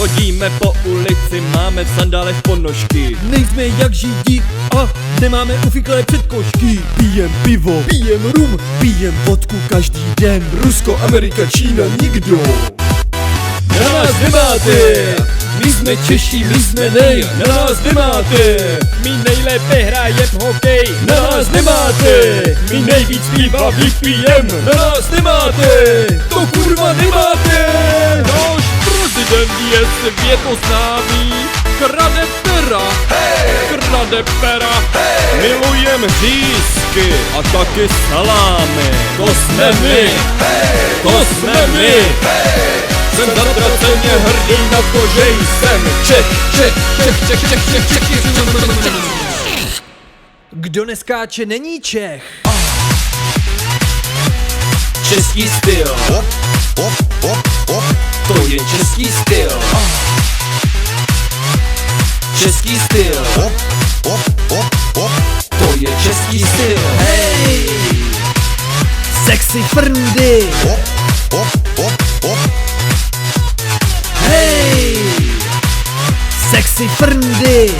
Chodíme po ulici, máme v sandálech ponožky. Nejsme jak Židi a nemáme ufiklé předkošky. Pijem pivo, pijem rum, pijem vodku každý den. Rusko, Amerika, Čína, nikdo Na nás nemáte, my jsme Češi, my jsme nej. Na nás nemáte, my nejlépe hrajem hokej. Na nás nemáte, my nejvíc piva vypijem. Na nás nemáte, to kurva nemáte. Náš prezident je světoznámý, krade pera, krade pera. Milujem řízky a taky salámy. To jsme my, to jsme my. Jsem zatraceně hrdý na to, že jsem Čech. Kdo neskáče, není Čech. Český styl, to je český styl. Český styl, to je český styl. Hej, sexy frndy. Hej, sexy frndy.